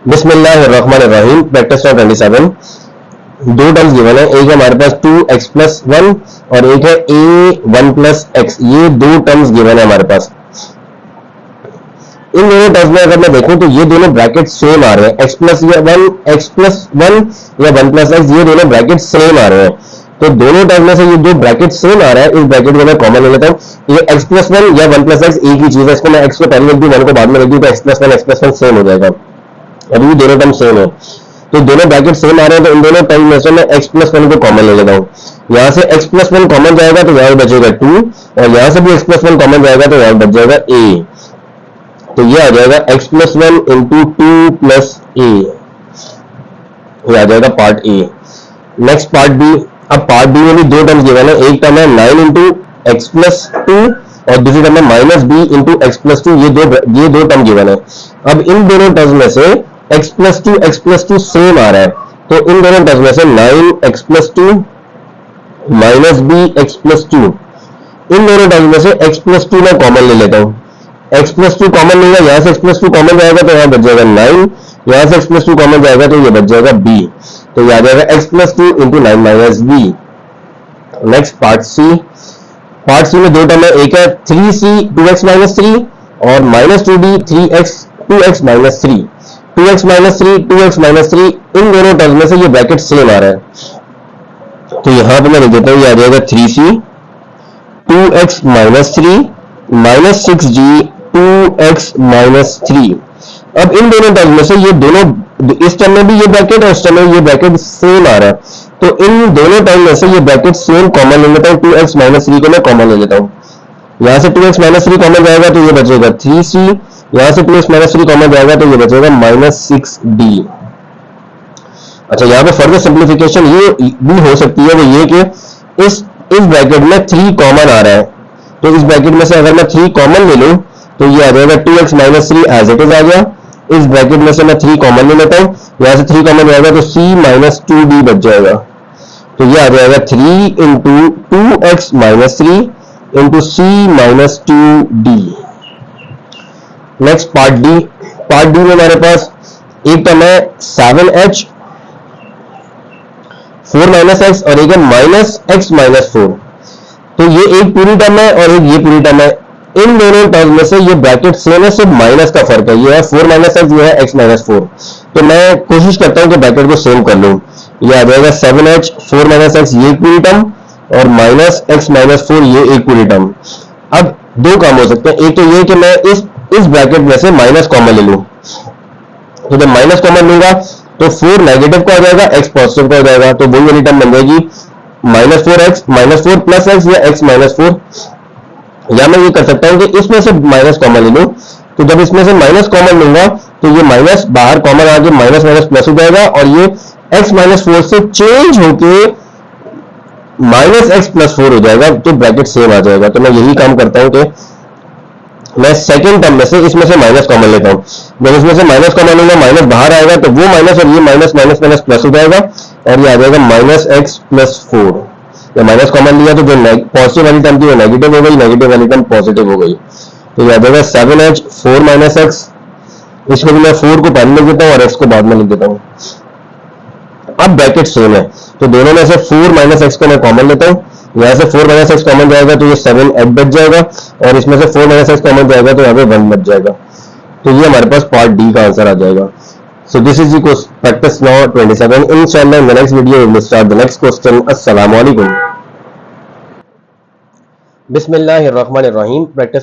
बिस्मिल्लाहिर्रहमानिर्रहीम। प्रैक्टिस 27। दो terms given है, एक है हमारे पास 2x प्लस 1 और एक है a 1 प्लस एक्स। ये दो टर्म्स गिवन है हमारे पास। इन दोनों टर्म्स में अगर मैं देखूं तो ये दोनों ब्रैकेट सेम आ रहे हैं, x प्लस 1 या 1 प्लस एक्स, ये दोनों ब्रैकेट सेम आ रहे हैं। तो दोनों टर्म में से ये जो ब्रैकेट सेम आ रहा है, इस ब्रैकेट को मैं कॉमन ले लेता हूं। ये x प्लस 1 या 1 प्लस एक्स एक ही चीज है, इसको मैं x को पहले लिख दूं, 1 को बाद में लिख दूं, तो x प्लस 1 सेम हो जाएगा। अब ये दोनों टर्म सेम है, तो दोनों ब्रैकेट सेम आ रहे हैं, तो इन दोनों टर्म में से मैं x प्लस 1 को कॉमन ले लेता हूं। यहां से x प्लस 1 कॉमन जाएगा तो यहां बचेगा 2, और यहां से भी x प्लस 1 कॉमन जाएगा तो यहां बच जाएगा a। तो ये आ जाएगा x plus 1 into 2 plus a, ये आ जाएगा part A. Next part B. अब पार्ट बी में भी दो टर्म्स गिवन है, एक टर्म है 9 इंटू एक्स प्लस 2 और दूसरी टर्म है minus B into X plus 2। ये दो टर्म गिवन है। अब इन दोनों टर्म्स में से x प्लस 2 सेम आ रहा है, तो इन दोनों टर्म्स में से 9x plus 2 minus B X plus 2, इन दोनों टर्म्स में से x प्लस 2 मैं कॉमन ले लेता हूं। x प्लस 2 कॉमन लेगा, यहां से x प्लस 2 कॉमन जाएगा तो यहां बच जाएगा 9, यहां से x प्लस 2 कॉमन जाएगा तो ये बच जाएगा b। तो ये आ जाएगा x plus 2 into 9 minus B. Next part C. Part C में दो टर्म है, एक है 3c 2x माइनस 3 और minus 2d 3x 2x minus 3। 2x minus 3 2x minus 3, इन दोनों टर्म में से ये ब्रैकेट सेम आ रहा है, तो यहां पे मैं लिख देता हूं, ये आ जाएगा 3c 2x minus 3 minus 6g 2x minus 3। अब इन दोनों टर्म में से ये दोनों, इस टर्म में भी ये ब्रैकेट और इस टर्म में ये ब्रैकेट सेम आ रहा है, तो इन दोनों टर्म में से ये ब्रैकेट सेम कॉमन ले लेता हूं। 2x माइनस 3 को मैं कॉमन ले लेता हूं। यहां से 2x माइनस 3 कॉमन जाएगा तो ये बचेगा 3c, यहां से 2x माइनस 3 कॉमन जाएगा तो ये बचेगा माइनस 6d। अच्छा, यहां पे फर्दर सिंप्लीफिकेशन ये भी हो सकती है, वो ये कि इस ब्रैकेट में 3 कॉमन आ रहा है, तो इस ब्रैकेट में से अगर मैं 3 कॉमन ले लूं तो ये आ जाएगा 2x minus 3 as it is आ गया। इस ब्रैकेट में से मैं 3 कॉमन ले लेता हूं, यहां से 3 कॉमन जाएगा तो c माइनस 2d बच जाएगा। तो ये आ जाएगा 3 into 2x minus 3 into c minus 2d। Next part D. Part D में हमारे पास एक टर्म है 7h 4 माइनस एक्स और एक है माइनस एक्स माइनस 4। तो ये एक पूरी टर्म है और एक ये पूरी टर्म है। इन दोनों टर्म में से ये ब्रैकेट सेम है, सिर्फ माइनस का फर्क है, ये है 4 माइनस एक्स, ये है x माइनस 4। तो मैं कोशिश करता हूं कि ब्रैकेट को सेम कर लूं। ये आ जाएगा 7h 4 माइनस एक्स, ये एक पूरी टर्म, और माइनस एक्स माइनस 4 ये एक पूरी टर्म। अब दो काम हो सकते हैं, एक तो ये कि मैं इस ब्रैकेट में से माइनस कॉमन ले लूं, तो जब माइनस कॉमन लूंगा तो 4 नेगेटिव का हो जाएगा, x पॉजिटिव का हो जाएगा, तो वही वाली टर्म बन जाएगी माइनस 4 प्लस एक्स या x माइनस 4। या मैं ये कर सकता हूं कि इसमें से माइनस कॉमन ले लूं, तो जब इसमें से माइनस कॉमन लूंगा तो ये माइनस बाहर कॉमन आके माइनस माइनस प्लस हो जाएगा, और ये x माइनस 4 से चेंज होके माइनस एक्स प्लस 4 हो जाएगा, तो ब्रैकेट सेम आ जाएगा। तो मैं यही काम करता हूं कि मैं सेकंड टर्म में से इसमें से माइनस कॉमन लेता हूं। जब इसमें से माइनस कॉमन लूंगा, माइनस बाहर आएगा तो वो माइनस और ये माइनस माइनस माइनस प्लस हो जाएगा, और ये आ जाएगा माइनस एक्स प्लस 4। या माइनस कॉमन लिया तो जो पॉजिटिव वाली टर्म थी वो नेगेटिव हो गई, नेगेटिव वाली टर्म पॉजिटिव हो गई। तो ये आ जाएगा 7h 4 माइनस एक्स, इसमें भी मैं 4 को पहले लिख देता हूं और x को बाद में लिख देता हूं। अब ब्रैकेट सेम है, तो दोनों में से 4 माइनस एक्स को मैं कॉमन लेता हूं। यहां से 4 माइनस एक्स कॉमन जाएगा तो ये 7h बच जाएगा, और इसमें से 4 माइनस एक्स कॉमन जाएगा तो यहाँ पे 1 बच जाएगा। तो ये हमारे पास पार्ट डी का आंसर आ जाएगा। So this is the practice now 27. Inshallah in the next video we will start the next question. Assalamu alaikum. Bismillahirrahmanirrahim. Practice